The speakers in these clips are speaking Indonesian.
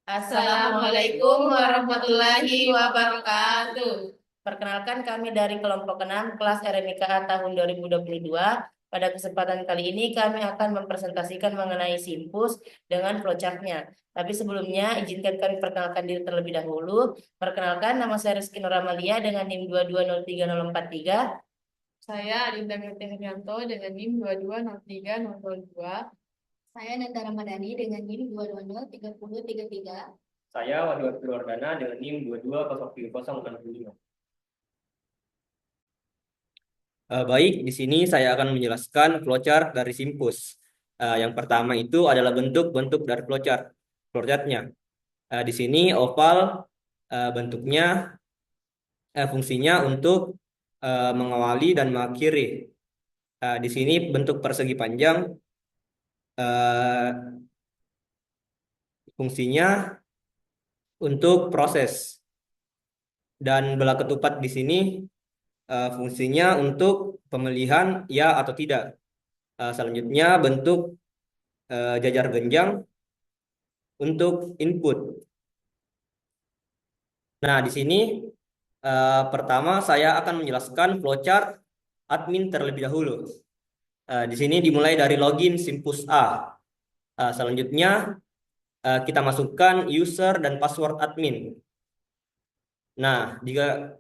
Assalamualaikum warahmatullahi wabarakatuh. Perkenalkan kami dari kelompok 6 kelas RMIKA tahun 2022. Pada kesempatan kali ini kami akan mempresentasikan mengenai Simpus dengan flowchart-nya. Tapi sebelumnya izinkan kami perkenalkan diri terlebih dahulu. Perkenalkan, nama saya Rizky Nuramalia dengan NIM 2203043. Saya Adinda Mirti Herianto dengan NIM 220302. Saya Nanda Ramadhani dengan NIM 2203033. Saya Wahyu Wardana dengan NIM 22036065. Baik, di sini saya akan menjelaskan flowchart dari Simpus. Yang pertama itu adalah bentuk-bentuk dari flowchartnya. Di sini oval bentuknya, fungsinya untuk mengawali dan mengakhiri. Di sini bentuk persegi panjang, eh, fungsinya untuk proses, dan belah ketupat di sini fungsinya untuk pemilihan ya atau tidak. Selanjutnya bentuk jajar genjang untuk input. Nah, di sini pertama saya akan menjelaskan flowchart admin terlebih dahulu. Di sini dimulai dari login Simpus A. Selanjutnya kita masukkan user dan password admin. Nah, jika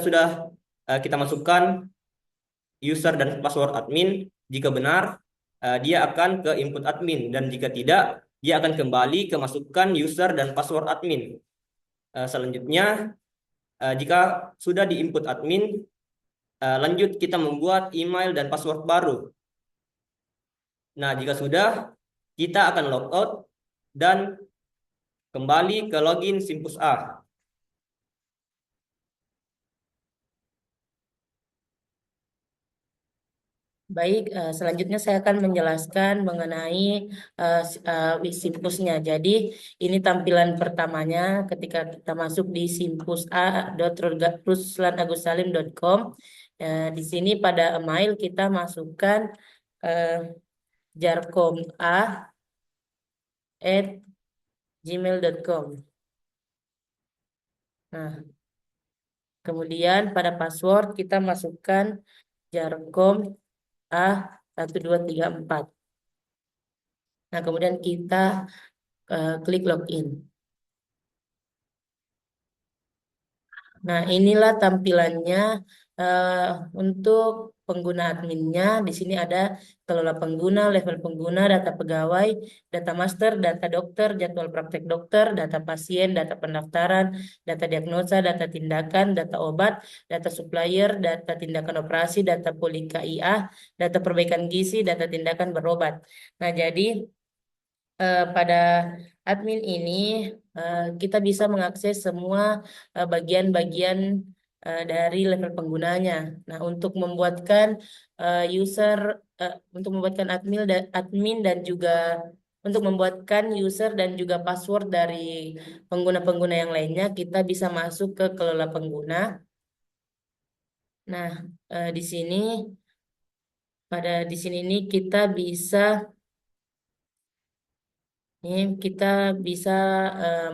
sudah kita masukkan user dan password admin, jika benar dia akan ke input admin, dan jika tidak dia akan kembali ke masukkan user dan password admin. Selanjutnya jika sudah di input admin, lanjut kita membuat email dan password baru. Nah, jika sudah, kita akan logout dan kembali ke login Simpus A. Baik, selanjutnya saya akan menjelaskan mengenai Simpusnya. Jadi, ini tampilan pertamanya ketika kita masuk di simpus.ruslanagussalim.com. Di sini pada email kita masukkan jarcom@gmail.com. Nah, kemudian pada password kita masukkan jarcom A1234. Nah, kemudian kita klik login. Nah, inilah tampilannya eh, untuk pengguna adminnya. Di sini ada kelola pengguna, level pengguna, data pegawai, data master, data dokter, jadwal praktek dokter, data pasien, data pendaftaran, data diagnosa, data tindakan, data obat, data supplier, data tindakan operasi, data poli KIA, data perbaikan gizi, data tindakan berobat. Nah, jadi pada admin ini kita bisa mengakses semua bagian-bagian dari level penggunanya. Nah, untuk membuatkan admin dan juga untuk membuatkan user dan juga password dari pengguna-pengguna yang lainnya, kita bisa masuk ke kelola pengguna. Nah, di sini ini kita bisa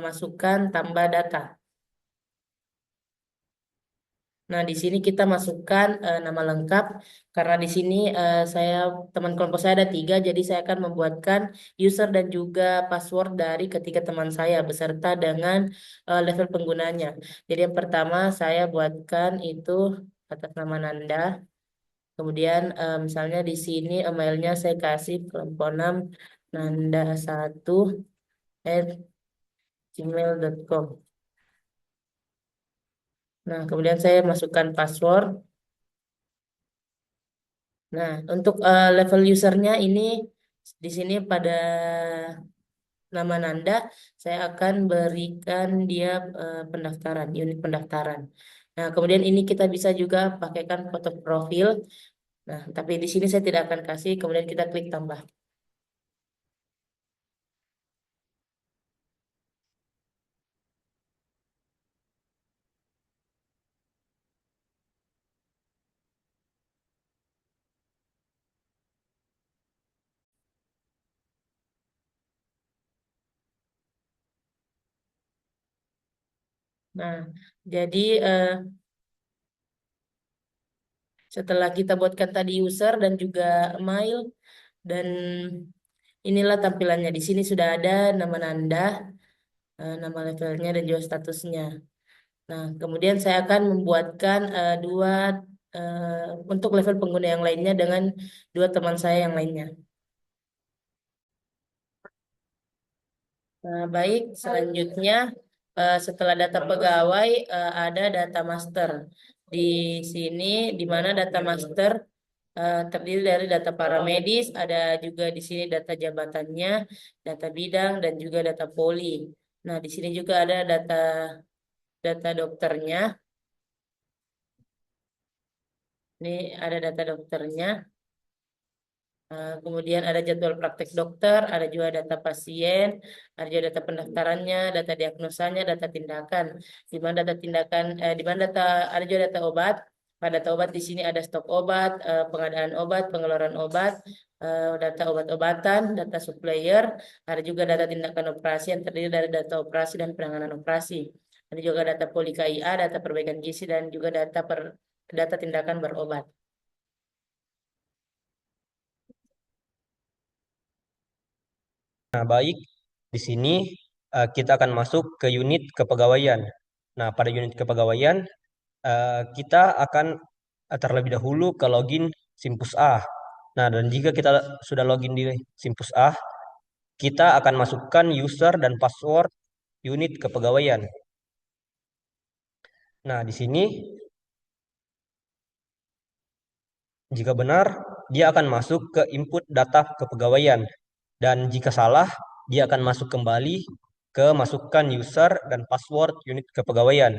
masukkan tambah data. Nah, di sini kita masukkan nama lengkap, karena di sini teman kelompok saya ada 3, jadi saya akan membuatkan user dan juga password dari ketiga teman saya beserta dengan level penggunanya. Jadi yang pertama saya buatkan itu atas nama Nanda. Kemudian misalnya di sini emailnya saya kasih kelompok 6 nanda1@gmail.com. Nah, kemudian saya masukkan password. Nah, untuk level usernya ini di sini pada nama Nanda, saya akan berikan dia unit pendaftaran. Nah, kemudian ini kita bisa juga pakaikan foto profil. Nah, tapi di sini saya tidak akan kasih, kemudian kita klik tambah. Nah, jadi setelah kita buatkan tadi user dan juga email dan inilah tampilannya. Di sini sudah ada nama Nanda, nama levelnya dan juga statusnya. Nah, kemudian saya akan membuatkan dua untuk level pengguna yang lainnya dengan dua teman saya yang lainnya. Nah, baik, selanjutnya setelah data pegawai ada data master. Di sini, di mana data master terdiri dari data paramedis, ada juga di sini data jabatannya, data bidang, dan juga data poli. Nah, di sini juga ada data data dokternya. Ini ada data dokternya. Kemudian ada jadwal praktek dokter, ada juga data pasien, ada juga data pendaftarannya, data diagnosanya, data tindakan. Di mana data tindakan, di mana data ada juga data obat. Pada data obat di sini ada stok obat, pengadaan obat, pengeluaran obat, data obat-obatan, data supplier, ada juga data tindakan operasi yang terdiri dari data operasi dan penanganan operasi. Ada juga data poli KIA, data perbaikan gizi dan juga data tindakan berobat. Nah, baik, di sini kita akan masuk ke unit kepegawaian. Nah, pada unit kepegawaian kita akan terlebih dahulu ke login Simpus A. Nah, dan jika kita sudah login di Simpus A, kita akan masukkan user dan password unit kepegawaian. Nah, di sini jika benar, dia akan masuk ke input data kepegawaian. Dan jika salah, dia akan masuk kembali ke masukkan user dan password unit kepegawaian.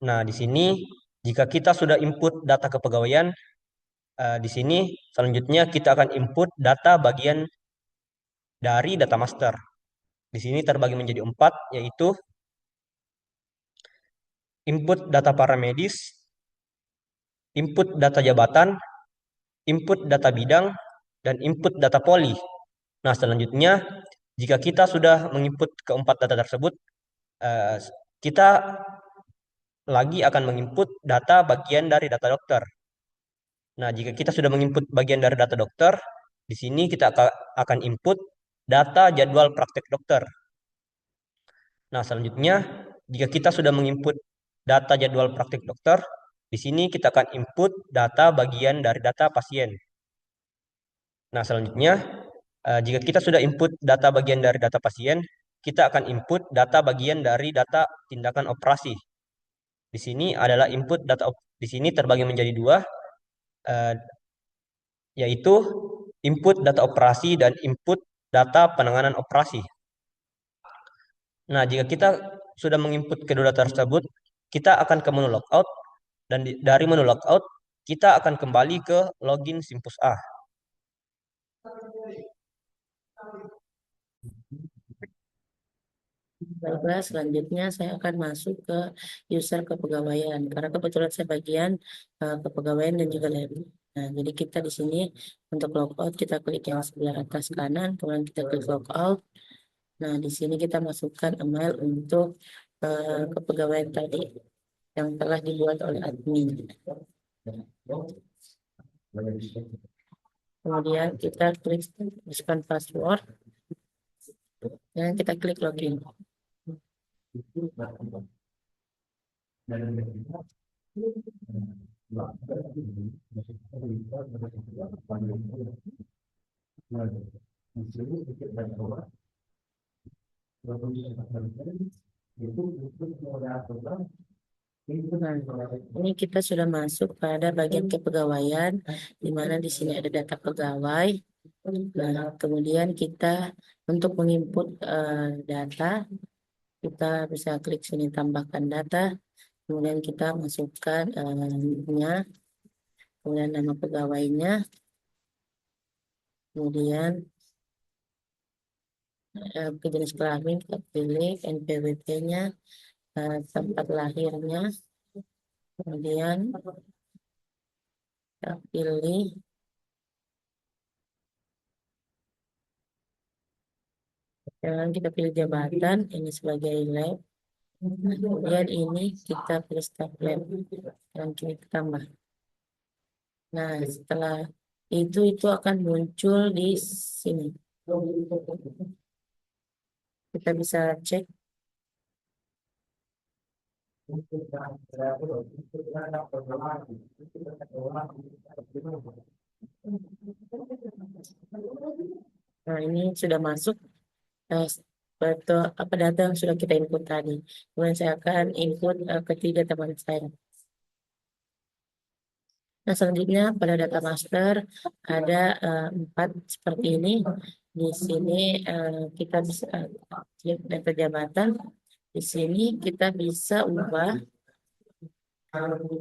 Nah, di sini jika kita sudah input data kepegawaian, di sini selanjutnya kita akan input data bagian dari data master. Di sini terbagi menjadi 4, yaitu input data paramedis, input data jabatan, input data bidang, dan input data poli. Nah, selanjutnya jika kita sudah menginput keempat data tersebut, eh, kita lagi akan menginput data bagian dari data dokter. Nah, jika kita sudah menginput bagian dari data dokter, di sini kita akan input data jadwal praktek dokter. Nah, selanjutnya, jika kita sudah menginput data jadwal praktek dokter, di sini kita akan input data bagian dari data pasien. Nah, selanjutnya, jika kita sudah input data bagian dari data pasien, kita akan input data bagian dari data tindakan operasi. Di sini adalah input data, di sini terbagi menjadi dua, eh, yaitu input data operasi dan input data penanganan operasi. Nah, jika kita sudah menginput kedua data tersebut, kita akan ke menu logout, dan dari menu logout, kita akan kembali ke login Simpus A. Baiklah, selanjutnya saya akan masuk ke user kepegawaian karena kebetulan saya bagian kepegawaian dan juga lab. Nah, jadi kita di sini untuk logout kita klik yang sebelah atas kanan, kemudian kita klik logout. Nah, di sini kita masukkan email untuk kepegawaian tadi yang telah dibuat oleh admin. Kemudian kita klik masukkan password dan kita klik login. Nah, ini kita sudah masuk pada bagian kepegawaian, di mana di sini ada data pegawai. Nah, kemudian kita untuk menginput data, kita bisa klik sini tambahkan data, kemudian kita masukkan nya, kemudian nama pegawainya, kemudian jenis kelamin kita pilih, NPWP-nya, tempat lahirnya, kemudian kita pilih kita pilih jabatan ini sebagai lab, Kemudian ini kita pilih stop lab dan klik tambah. Nah, setelah itu akan muncul di sini. Kita bisa cek. Nah, ini sudah masuk eh, foto apa data yang sudah kita input tadi. Kemudian saya akan input ketiga teman saya. Nah, selanjutnya pada data master ada 4 seperti ini. Di sini kita bisa klik data jabatan. Di sini kita bisa ubah ini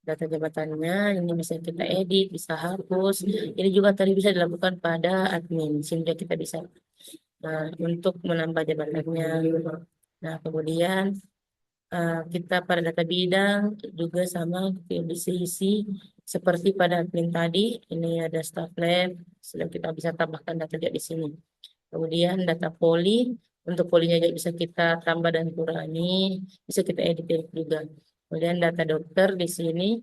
data jabatannya. Ini bisa kita edit, bisa hapus. Ini juga tadi bisa dilakukan pada admin sehingga kita bisa untuk menambah jabatannya. Nah, kemudian kita pada data bidang juga sama bisa isi seperti pada admin tadi. Ini ada staff lab, sudah kita bisa tambahkan data juga di sini. Kemudian data poli, untuk polinya juga bisa kita tambah dan kurangi, bisa kita edit juga. Kemudian data dokter di sini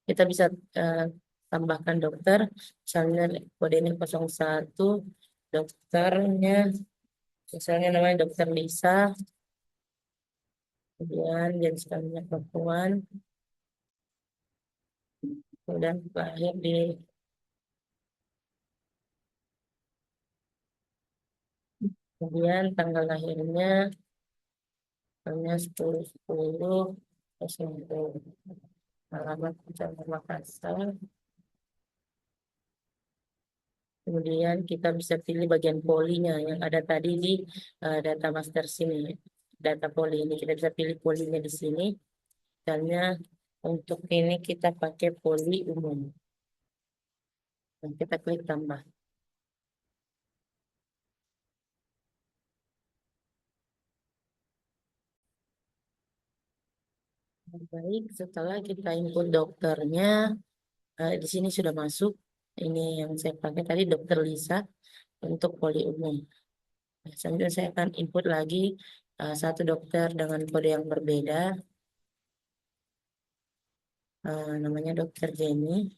kita bisa eh, tambahkan dokter, misalnya kodenya 01, dokternya, misalnya namanya dokter Lisa, kemudian jenis kelaminnya perempuan, kemudian lahir di kemudian tanggal lahirnya hanya 10/10 20, alamat Kecamatan Makassar. Kemudian kita bisa pilih bagian polinya yang ada tadi di data master sini. Data poli ini kita bisa pilih polinya di sini. Misalnya untuk ini kita pakai poli umum. Dan kita klik tambah. Baik, setelah kita input dokternya, di sini sudah masuk. Ini yang saya pakai tadi dokter Lisa untuk poli umum. Nah, selanjutnya saya akan input lagi satu dokter dengan kode yang berbeda. Namanya dokter Jenny.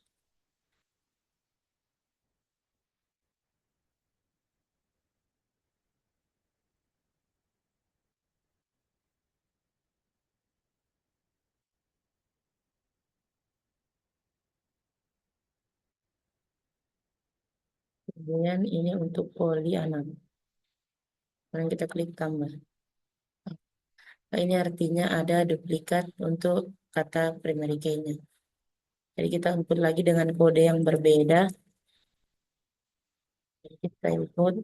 Kemudian ini untuk poli anak. Kemudian kita klik tambah. Nah, ini artinya ada duplikat untuk kata primary key-nya. Jadi kita input lagi dengan kode yang berbeda. Jadi kita input.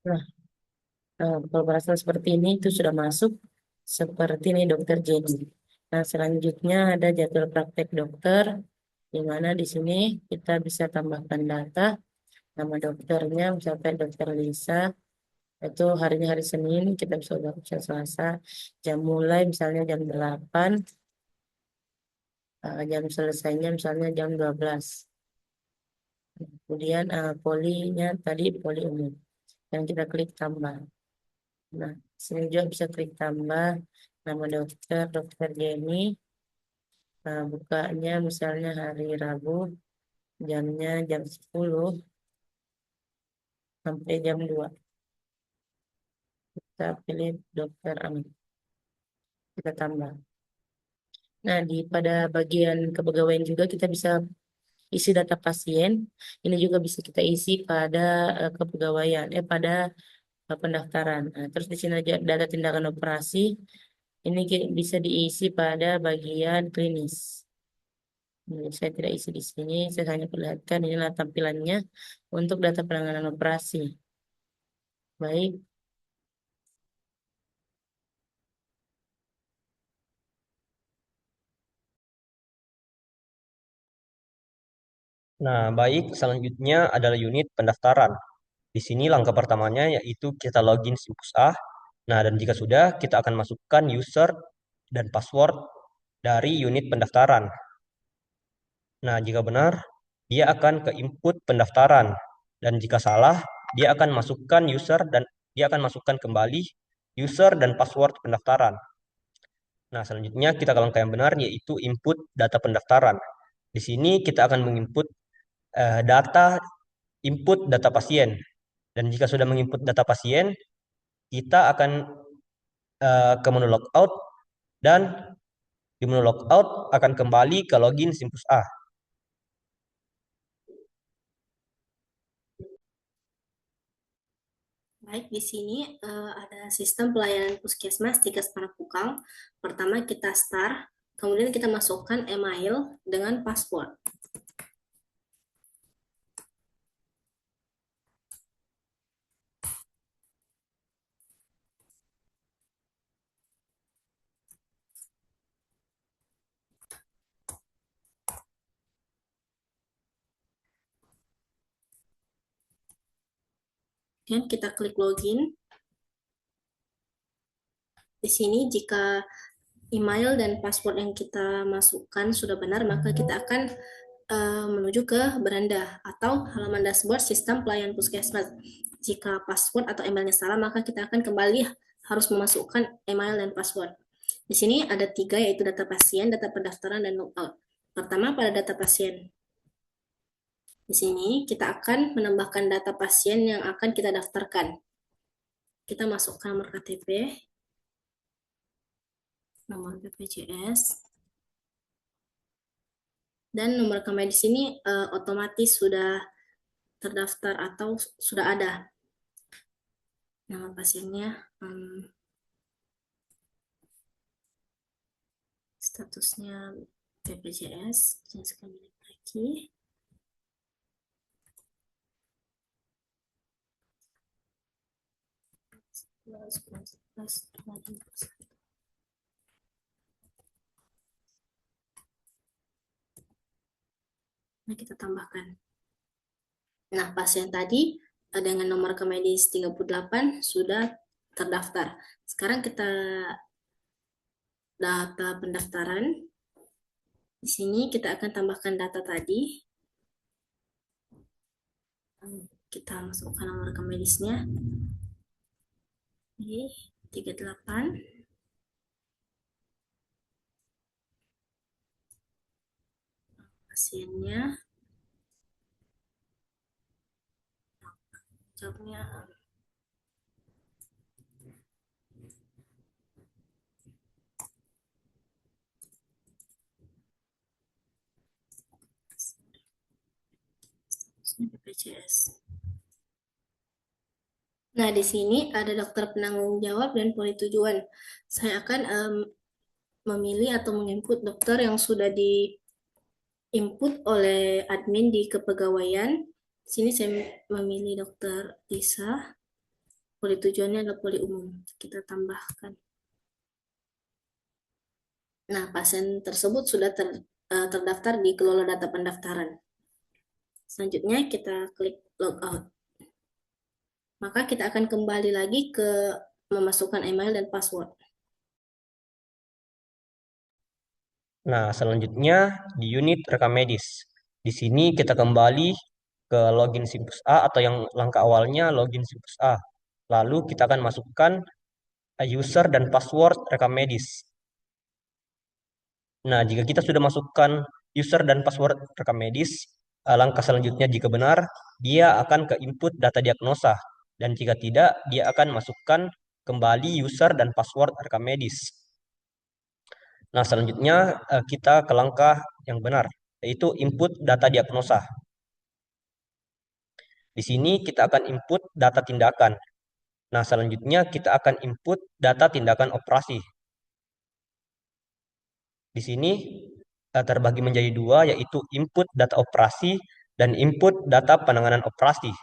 Nah, kalau berhasil seperti ini itu sudah masuk. Seperti ini dokter Jenny. Nah, selanjutnya ada jadwal praktek dokter. Di mana di sini kita bisa tambahkan data. Nama dokternya misalkan dokter Lisa. Itu harinya hari Senin, kita bisa ubah ke Selasa. Jam mulai misalnya jam 8, jam selesainya misalnya jam 12. Kemudian polinya tadi poli umum. Dan kita klik tambah. Nah, sini juga bisa klik tambah nama dokter, dokter Jenny. Bukanya misalnya hari Rabu, jamnya jam 10 sampai jam 2. Kita pilih dokter Amin. Kita tambah. Nah, pada bagian kepegawaian juga kita bisa isi data pasien. Ini juga bisa kita isi pada kepegawaian, pada pendaftaran. Nah, terus di sini ada data tindakan operasi. Ini bisa diisi pada bagian klinis. Ini saya tidak isi di sini, saya hanya perlihatkan inilah tampilannya untuk data penanganan operasi. Baik, Nah, baik, selanjutnya adalah unit pendaftaran. Di sini langkah pertamanya yaitu kita login Simpus A. Nah, dan jika sudah, kita akan masukkan user dan password dari unit pendaftaran. Nah, jika benar, dia akan ke input pendaftaran. Dan jika salah, dia akan masukkan user dan dia akan masukkan kembali user dan password pendaftaran. Nah, selanjutnya kita ke langkah yang benar yaitu input data pendaftaran. Di sini kita akan menginput data input data pasien. Dan jika sudah menginput data pasien, kita akan ke menu logout dan di menu logout akan kembali ke login Simpus A. Baik, di sini ada sistem pelayanan puskesmas 3 Semarang. Pertama kita start, kemudian kita masukkan email dengan password. Kemudian kita klik login. Di sini jika email dan password yang kita masukkan sudah benar, maka kita akan menuju ke beranda atau halaman dashboard sistem pelayanan puskesmas. Jika password atau emailnya salah, maka kita akan kembali harus memasukkan email dan password. Di sini ada 3, yaitu data pasien, data pendaftaran, dan logout. Pertama, pada data pasien. Di sini kita akan menambahkan data pasien yang akan kita daftarkan. Kita masukkan nomor KTP, nomor BPJS, dan nomor rekening di sini otomatis sudah terdaftar atau sudah ada. Nama pasiennya, statusnya BPJS, jenis kelamin laki. Nah, kita tambahkan. Nah, pasien tadi dengan nomor medis 38 sudah terdaftar. Sekarang kita data pendaftaran. Di sini kita akan tambahkan data tadi. Kita masukkan nomor medisnya. Oke, 38. Pasiennya. Jawabnya BPJS. Nah, di sini ada dokter penanggung jawab dan politujuan. Saya akan memilih atau menginput dokter yang sudah di input oleh admin di kepegawaian. Di sini saya memilih dokter Lisa. Poli tujuannya adalah poli umum. Kita tambahkan. Nah, pasien tersebut sudah terdaftar di kelola data pendaftaran. Selanjutnya kita klik logout. Maka kita akan kembali lagi ke memasukkan email dan password. Nah, selanjutnya di unit rekam medis. Di sini kita kembali ke login Simpus A atau yang langkah awalnya login Simpus A. Lalu kita akan masukkan user dan password rekam medis. Nah, jika kita sudah masukkan user dan password rekam medis, langkah selanjutnya jika benar, dia akan ke input data diagnosa. Dan jika tidak, dia akan masukkan kembali user dan password rekam medis. Nah, selanjutnya kita ke langkah yang benar, yaitu input data diagnosa. Di sini kita akan input data tindakan. Nah, selanjutnya kita akan input data tindakan operasi. Di sini terbagi menjadi 2, yaitu input data operasi dan input data penanganan operasi.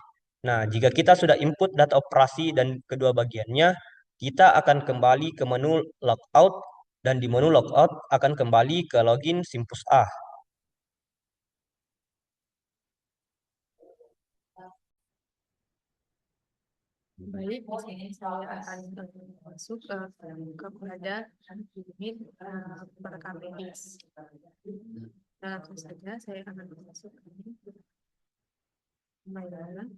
Nah, jika kita sudah input data operasi dan kedua bagiannya, kita akan kembali ke menu logout dan di menu logout akan kembali ke login Simpus A. Baik, di sini saya akan masuk kepada unit berkapis. Langsung saja saya akan masuk ke pembayaran.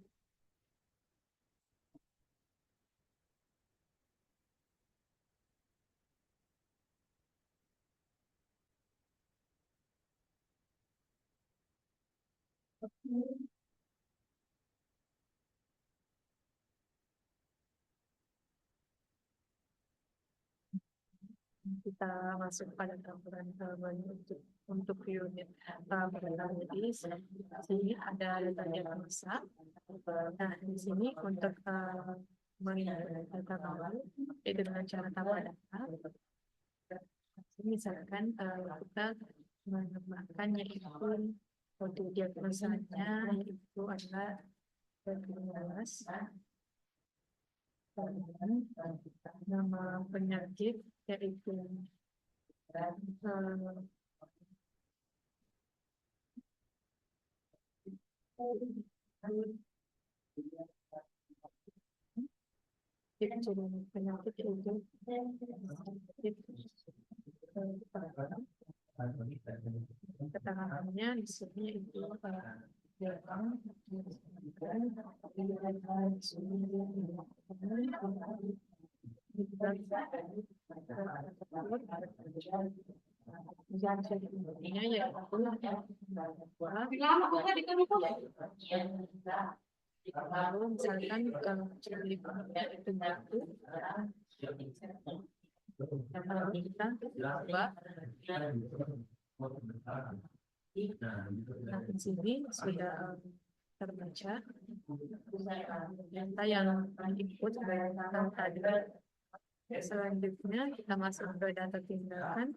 Kita masuk pada tampilan untuk unit berkapis. Di sini ada data diagnosa. Nah, di sini untuk melihat data baru itu dengan cara tambah data. Misalkan kita menambahkan yaitu untuk diagnosanya itu adalah 19, nama penyakit yaitu penyakit yaitu keterangannya di sini itu lalu misalkan kalau ciri itu batuk, kalau kita coba nah, di sini sudah terbaca data yang input dari data tadi. Selanjutnya kita masuk ke data tindakan.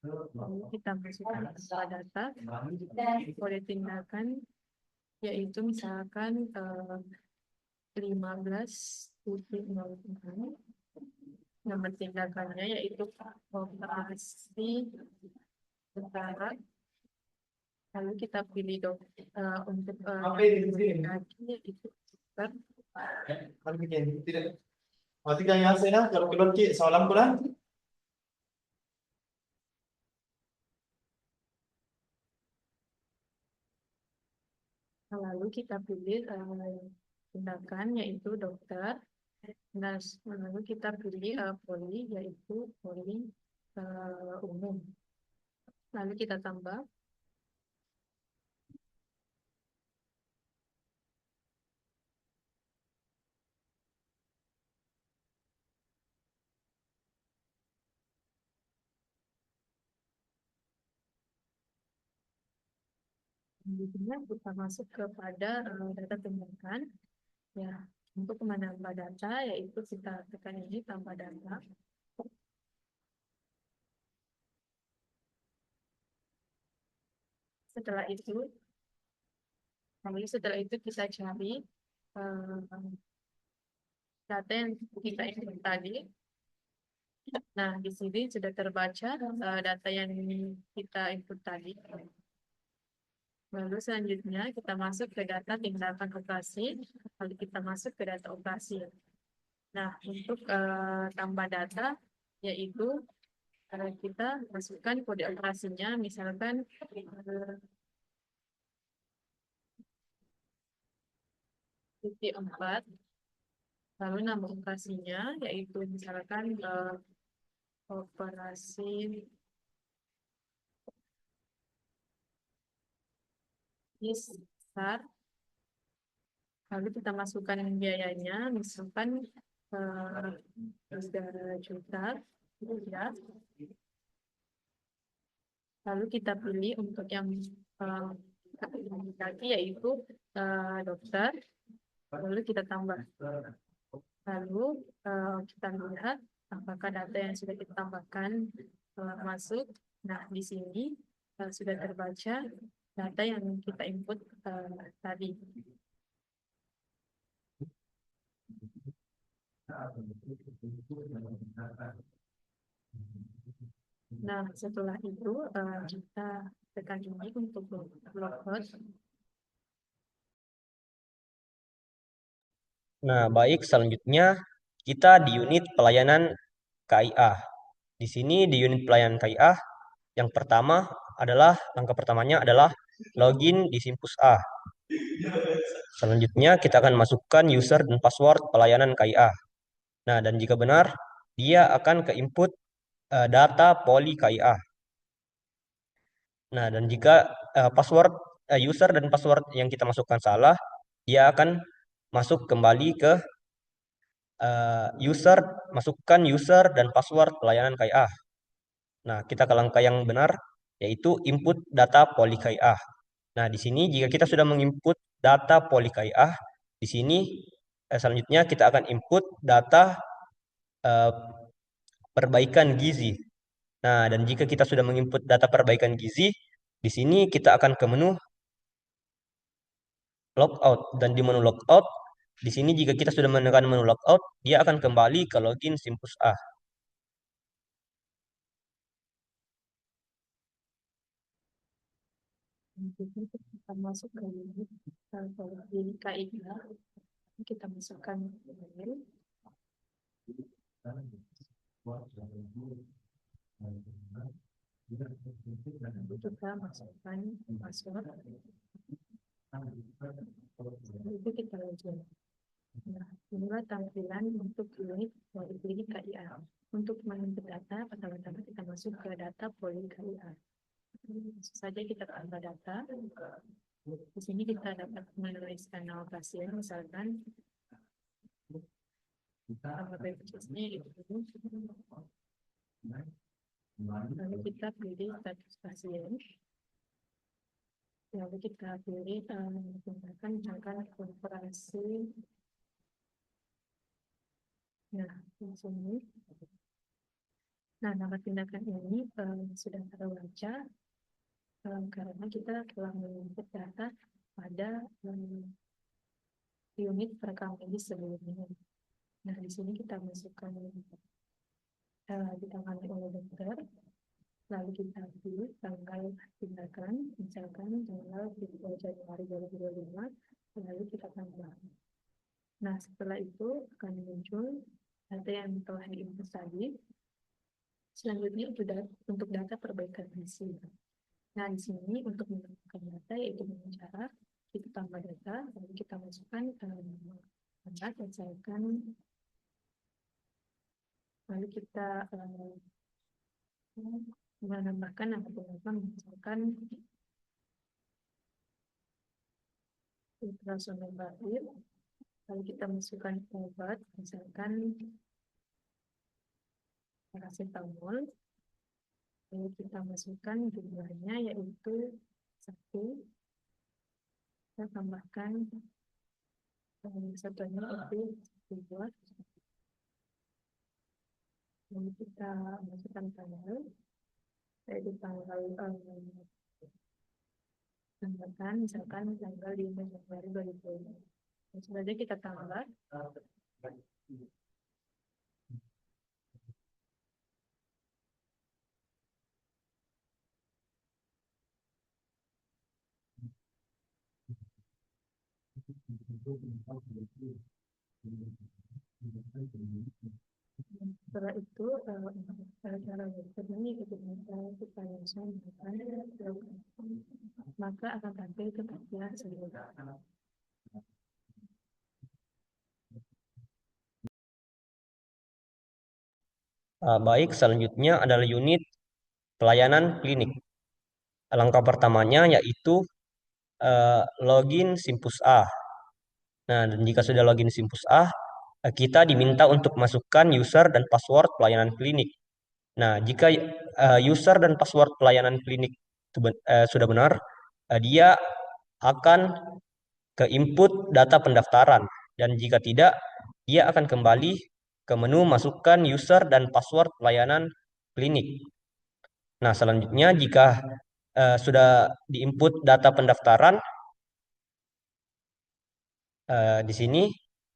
Lalu kita masukkan data kode tindakan yaitu misalkan 15.06. Nama tindakannya yaitu operasi utara. Lalu kita pilih untuk kaki itu Kalau bikin tidak mati kaya saya kalau keluar ki salam kurang. lalu kita pilih tindakan yaitu dokter. Nah, lalu kita pilih poli yaitu poli umum. Lalu kita tambah. Selanjutnya kita masuk kepada data tindakan. Ya, untuk menambah data yaitu kita tekan ini tambah data. Setelah itu kita cari data yang kita input tadi. Nah, di sini sudah terbaca data yang kita input tadi. Lalu selanjutnya kita masuk ke data tindakan operasi, lalu kita masuk ke data operasi. Nah, untuk tambah data yaitu kita masukkan kode operasinya, misalkan titik 4, lalu nama operasinya yaitu misalkan operasi besar. Lalu kita masukkan biayanya, misalkan 3 juta, ya. Lalu kita pilih untuk yang kaki yaitu dokter. Lalu kita tambah. Lalu kita lihat apakah data yang sudah kita tambahkan masuk. Nah, di sini sudah terbaca data yang kita input tadi. Nah, setelah itu kita tekan ini untuk log out. Nah, baik, selanjutnya kita di unit pelayanan KIA. Di sini di unit pelayanan KIA, yang pertama langkah pertamanya adalah login di Simpus A. Selanjutnya kita akan masukkan user dan password pelayanan KIA. Nah, dan jika benar, dia akan ke input data poli KIA. Nah, dan jika user dan password yang kita masukkan salah, dia akan masuk kembali ke masukkan user dan password pelayanan KIA. Nah, kita ke langkah yang benar, yaitu input data poli KIA. Nah, di sini jika kita sudah menginput data poli KIA, di sini selanjutnya kita akan input data eh, perbaikan gizi. Nah, dan jika kita sudah menginput data perbaikan gizi, di sini kita akan ke menu logout. Dan di menu logout, di sini jika kita sudah menekan menu logout, dia akan kembali ke login Simpus A. Jadi kita masuk ke unit di KIA, kita masukkan email, lalu kita masukkan password, lalu kita login. Nah, inilah tampilan untuk unit dari KIA. Untuk menginput data, pertama-tama kita masuk ke data poli KIA. Langsung saja kita tambah data. Di sini kita dapat menuliskan nama pasien, misalkan nama BPJS-nya itu. Lalu kita pilih status pasien. Lalu kita pilih menggunakan misalkan konferensi. Nah, di sini. Nah, nama tindakan ini sudah terbaca karena kita telah menginput data pada unit perekam medis sebelumnya. Nah, di sini kita masukkan ditangani oleh dokter, lalu kita pilih tanggal tindakan, misalkan tanggal 3 Januari 2025, lalu kita tambah. Nah, setelah itu akan muncul data yang telah diinput tadi. Selanjutnya untuk data perbaikan gizi. Nah, di sini untuk menambahkan data yaitu dengan cara kita tambah data, lalu kita masukkan anak, misalkan, lalu kita menambahkan nama penonton, misalkan ultrasound barir, lalu kita masukkan obat, misalkan paracetamol, lalu kita masukkan jumlahnya yaitu 1, kita tambahkan satuannya itu 2, lalu kita masukkan tanggal, yaitu tanggal tambahkan misalkan tanggal 5 Januari 2020. Langsung saja kita tambah. Setelah itu cara dokter ini kita langsung maka akan tampil ke tampilan selanjutnya. Baik, selanjutnya adalah unit pelayanan klinik. Langkah pertamanya yaitu login Simpus A. Nah, dan jika sudah login Simpus A, kita diminta untuk masukkan user dan password pelayanan klinik. Nah, jika user dan password pelayanan klinik itu sudah benar, dia akan ke input data pendaftaran. Dan jika tidak, dia akan kembali ke menu masukkan user dan password pelayanan klinik. Nah, selanjutnya jika sudah diinput data pendaftaran, di sini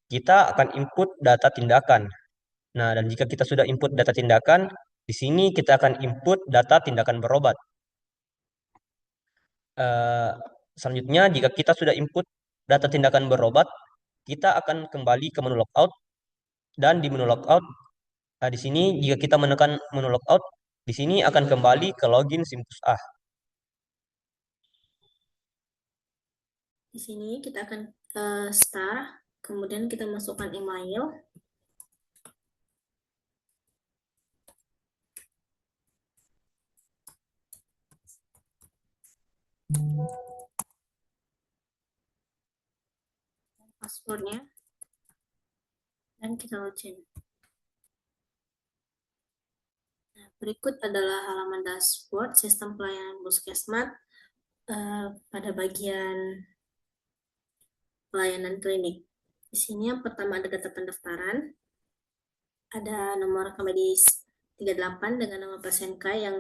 kita akan input data tindakan. Nah, dan jika kita sudah input data tindakan, di sini kita akan input data tindakan berobat. Selanjutnya, jika kita sudah input data tindakan berobat, kita akan kembali ke menu logout, dan di menu logout di sini jika kita menekan menu logout, di sini akan kembali ke login Simpus A. Di sini kita akan start, kemudian kita masukkan email. Passwordnya, dan kita login. Nah, berikut adalah halaman dashboard sistem pelayanan Puskesmas pada bagian pelayanan klinik. Di sini yang pertama ada data pendaftaran, ada nomor rekam medis 38 dengan nama pasien K yang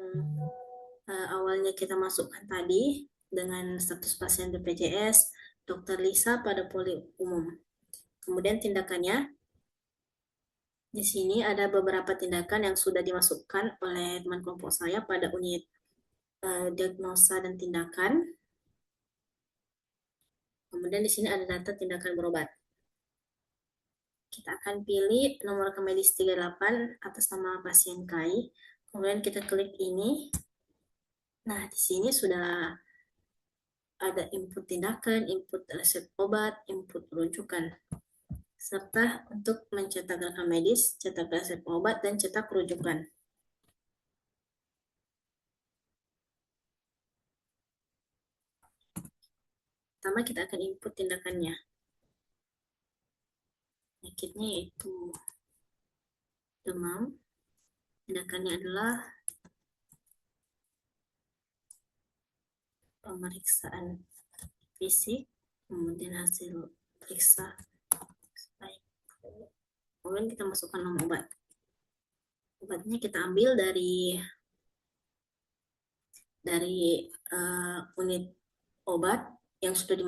awalnya kita masukkan tadi dengan status pasien BPJS, Dr. Lisa pada poli umum. Kemudian tindakannya, di sini ada beberapa tindakan yang sudah dimasukkan oleh teman kelompok saya pada unit diagnosa dan tindakan. Kemudian di sini ada data tindakan berobat. Kita akan pilih nomor rekam medis 38 atas nama pasien KAI. Kemudian kita klik ini. Nah, di sini sudah ada input tindakan, input resep obat, input rujukan. Serta untuk mencetak rekam medis, cetak resep obat, dan cetak rujukan. Pertama kita akan input tindakannya. Penyakitnya yaitu demam. Tindakannya adalah pemeriksaan fisik, kemudian hasil periksa. Kemudian kita masukkan nama obat. Obatnya kita ambil dari unit obat yang sudah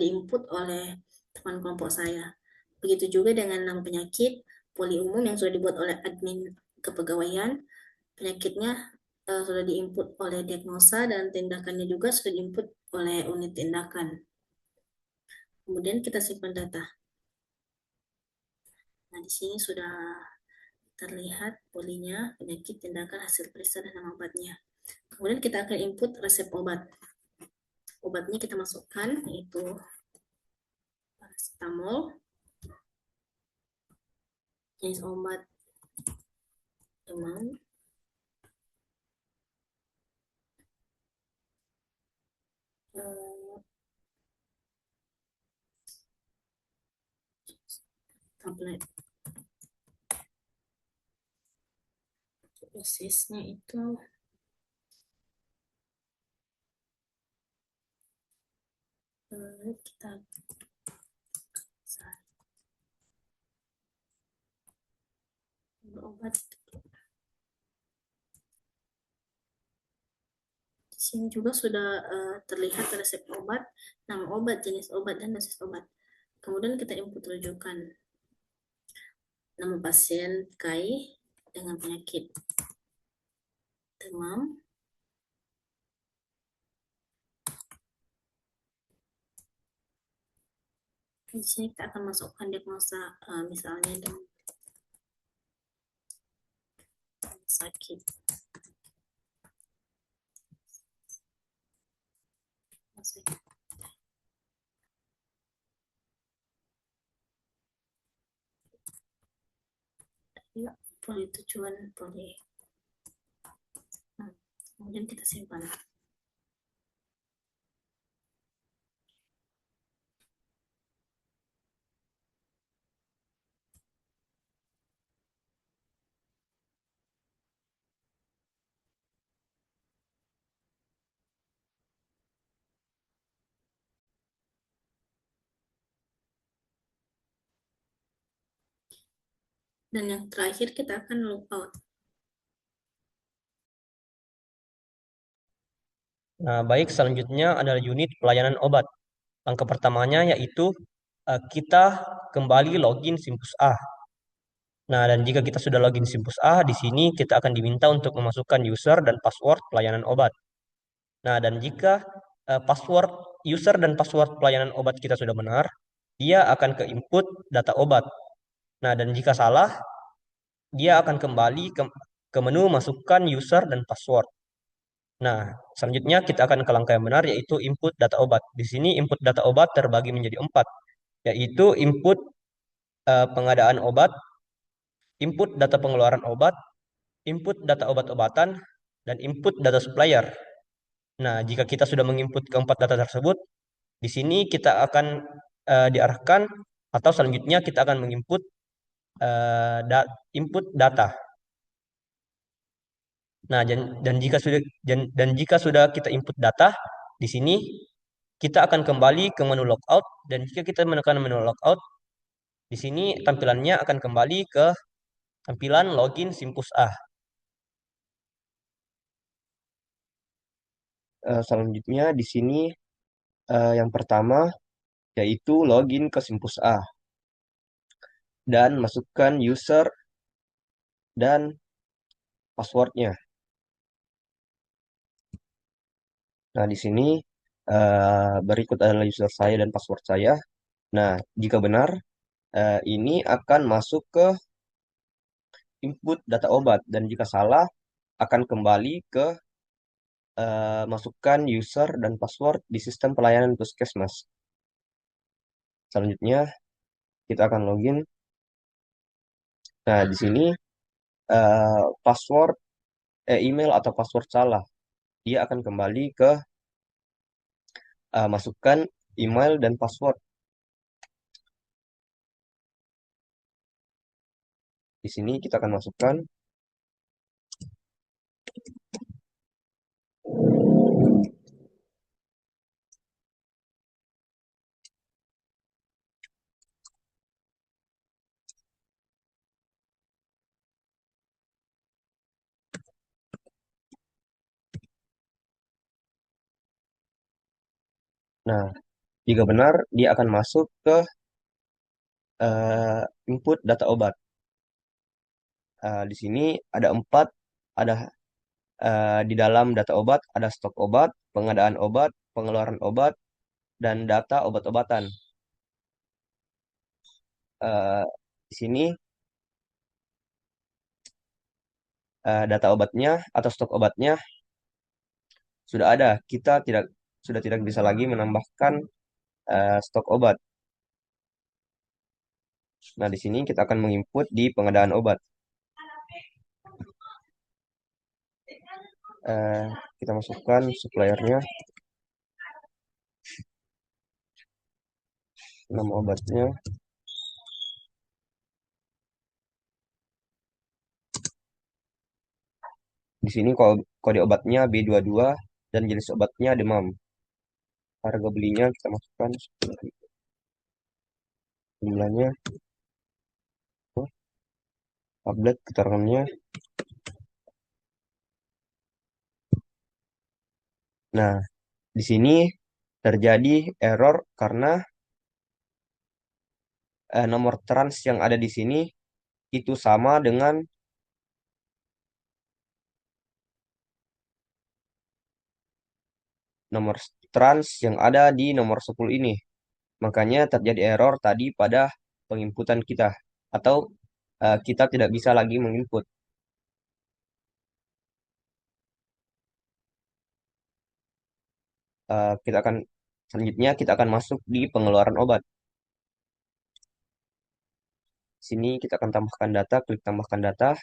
diinput oleh teman kelompok saya. Begitu juga dengan nama penyakit poli umum yang sudah dibuat oleh admin kepegawaian. Penyakitnya sudah diinput oleh diagnosa dan tindakannya juga sudah diinput oleh unit tindakan. Kemudian kita simpan data. Nah, di sini sudah terlihat polinya, penyakit, tindakan, hasil periksa, dan nama obatnya. Kemudian kita akan input resep obat. Obatnya kita masukkan, yaitu paracetamol, jenis obat demam, tablet. Dosisnya itu kita obat. Di sini juga sudah terlihat resep obat, nama obat, jenis obat, dan dosis obat. Kemudian kita input rujukan. Nama pasien KAI dengan penyakit demam. Di sini kita akan masukkan diagnosa, misalnya demam sakit. Ya, poli tujuan poli. Nah, kemudian kita simpan. Dan yang terakhir kita akan logout. Nah, baik, selanjutnya adalah unit pelayanan obat. Langkah pertamanya yaitu kita kembali login Simpus A. Nah, dan jika kita sudah login Simpus A, di sini kita akan diminta untuk memasukkan user dan password pelayanan obat. Nah, dan jika password user dan password pelayanan obat kita sudah benar, dia akan ke input data obat. Nah, dan jika salah, dia akan kembali ke menu masukkan user dan password. Nah, selanjutnya kita akan ke langkah yang benar, yaitu input data obat. Di sini input data obat terbagi menjadi 4, yaitu input pengadaan obat, input data pengeluaran obat, input data obat-obatan, dan input data supplier. Nah, jika kita sudah menginput keempat data tersebut, di sini kita akan diarahkan atau selanjutnya kita akan menginput input data. Nah, dan jika sudah kita input data, di sini kita akan kembali ke menu logout, dan jika kita menekan menu logout, di sini tampilannya akan kembali ke tampilan login Simpus A. Selanjutnya di sini yang pertama yaitu login ke Simpus A dan masukkan user dan passwordnya. Nah, di sini berikut adalah user saya dan password saya. Nah, jika benar, ini akan masuk ke input data obat, dan jika salah akan kembali ke masukkan user dan password di sistem pelayanan puskesmas. Selanjutnya kita akan login. Nah, di sini password email atau password salah, dia akan kembali ke masukkan email dan password. Di sini kita akan masukkan Nah, jika benar, dia akan masuk ke input data obat. Di sini ada 4, ada di dalam data obat ada stok obat, pengadaan obat, pengeluaran obat, dan data obat-obatan. Eh, di sini data obatnya atau stok obatnya sudah ada. Kita sudah tidak bisa lagi menambahkan stok obat. Nah, di sini kita akan menginput di pengadaan obat. Eh, kita masukkan suppliernya, nama obatnya, di sini kode obatnya B22 dan jenis obatnya demam. Harga belinya kita masukkan jumlahnya, tablet keterangannya. Nah, di sini terjadi error karena nomor trans yang ada di sini itu sama dengan nomor trans yang ada di nomor 10 ini. Makanya terjadi error tadi pada penginputan kita, atau kita tidak bisa lagi menginput. Kita akan selanjutnya kita akan masuk di pengeluaran obat. Sini kita akan tambahkan data, klik tambahkan data.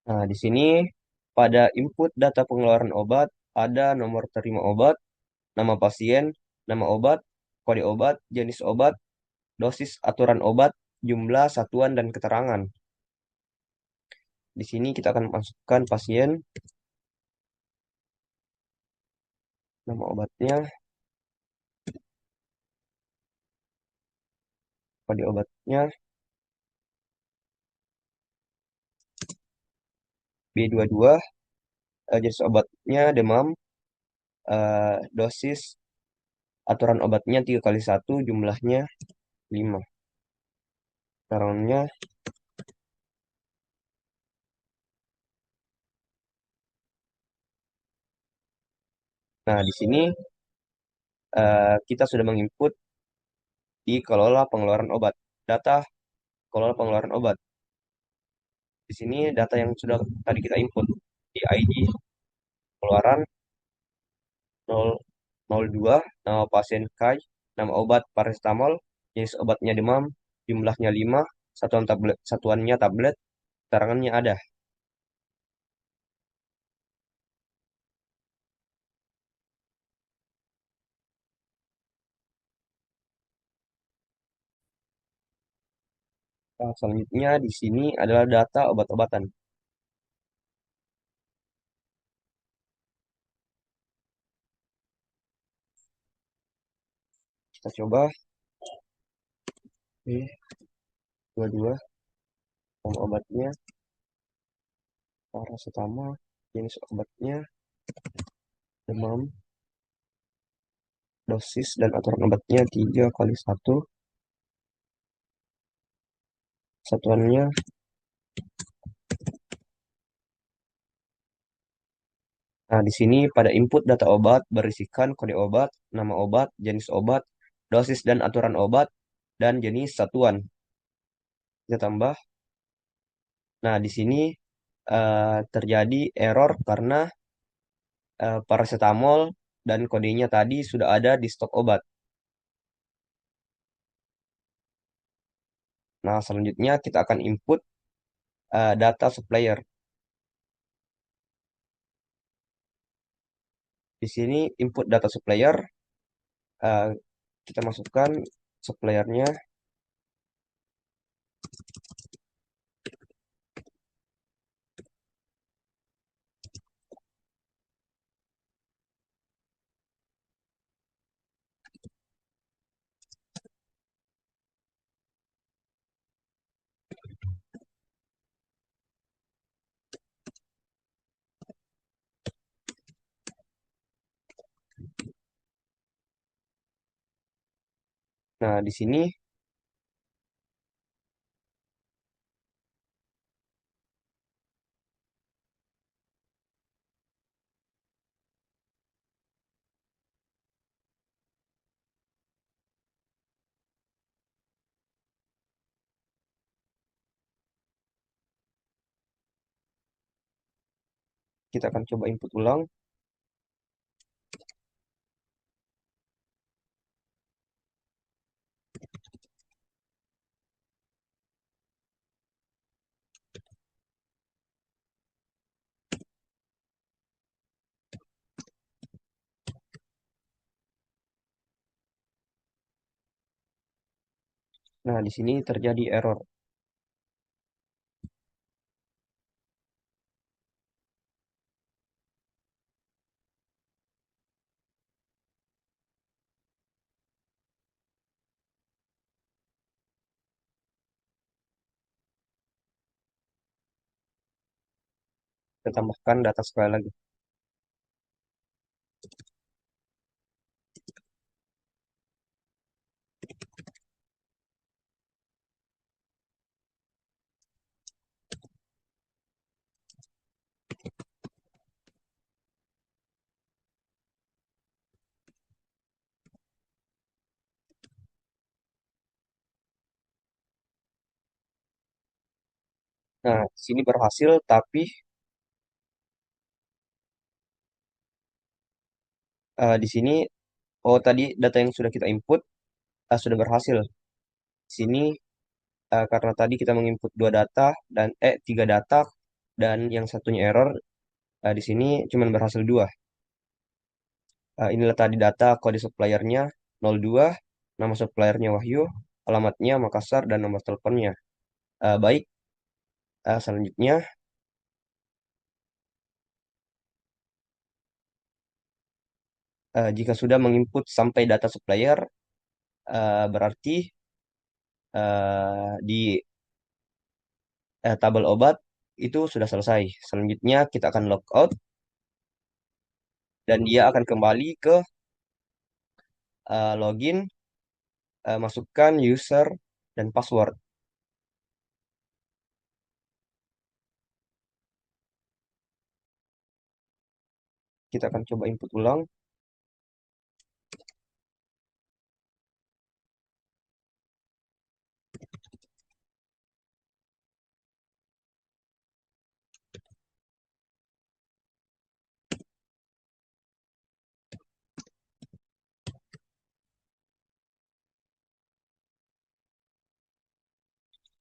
Nah, di sini pada input data pengeluaran obat ada nomor terima obat, nama pasien, nama obat, kode obat, jenis obat, dosis aturan obat, jumlah satuan dan keterangan. Di sini kita akan masukkan pasien, nama obatnya, kode obatnya, B22, jenis obatnya demam, dosis aturan obatnya 3 kali 1 jumlahnya 5. Caranya, nah di sini kita sudah menginput di kelola pengeluaran obat. Data kelola pengeluaran obat. Di sini data yang sudah tadi kita input di ID pengeluaran 002, nama pasien Kai, nama obat paracetamol, jenis obatnya demam, jumlahnya 5, satuannya tablet, keterangannya ada. Nah, selanjutnya di sini adalah data obat-obatan. Kita coba B22, nama obatnya paracetamol, jenis obatnya demam, dosis dan aturan obatnya 3 kali 1, satuannya. Nah, di sini pada input data obat berisikan kode obat, nama obat, jenis obat, dosis dan aturan obat, dan jenis satuan. Kita tambah. Nah, di sini terjadi error karena paracetamol dan kodenya tadi sudah ada di stok obat. Nah, selanjutnya kita akan input data supplier. Di sini input data supplier, eh, kita masukkan suppliernya. Nah, di sini kita akan coba input ulang. Nah, di sini terjadi error. Kita tambahkan data sekali lagi. Nah, di sini berhasil, tapi di sini, oh tadi data yang sudah kita input sudah berhasil. Di sini karena tadi kita menginput dua data dan tiga data dan yang satunya error, di sini cuma berhasil dua. Inilah tadi data kode suppliernya 02, nama suppliernya Wahyu, alamatnya Makassar dan nomor teleponnya. Baik, selanjutnya jika sudah menginput sampai data supplier, berarti di tabel obat itu sudah selesai. Selanjutnya kita akan logout dan dia akan kembali ke login, masukkan user dan password. Kita akan coba input ulang.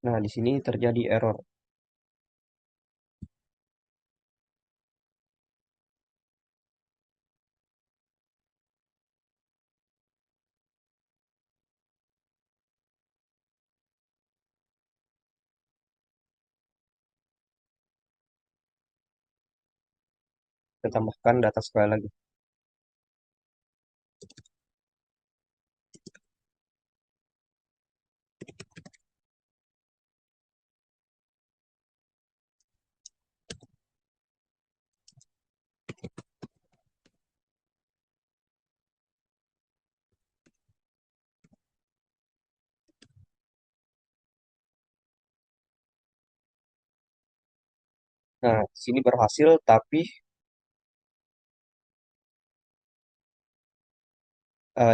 Nah, di sini terjadi error. Kita tambahkan data sekali lagi. Nah, di sini berhasil, tapi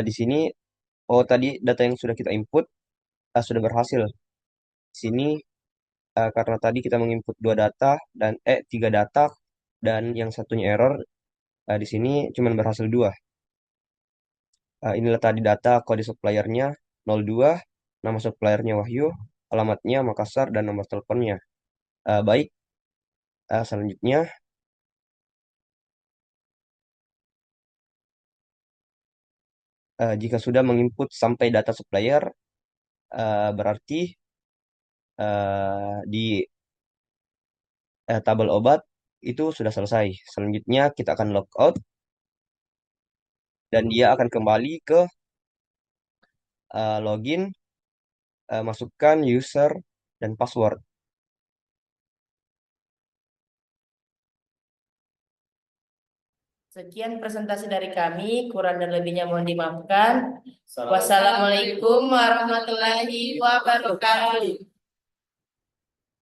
di sini, oh tadi data yang sudah kita input sudah berhasil. Di sini karena tadi kita menginput tiga data dan yang satunya error, di sini cuma berhasil dua. Inilah tadi data kode suppliernya 02, nama suppliernya Wahyu, alamatnya Makassar, dan nomor teleponnya. Baik, selanjutnya jika sudah menginput sampai data supplier, berarti di tabel obat itu sudah selesai. Selanjutnya kita akan logout dan dia akan kembali ke login, masukkan user dan password. Sekian presentasi dari kami, kurang dan lebihnya mohon dimaafkan. Wassalamualaikum warahmatullahi wabarakatuh.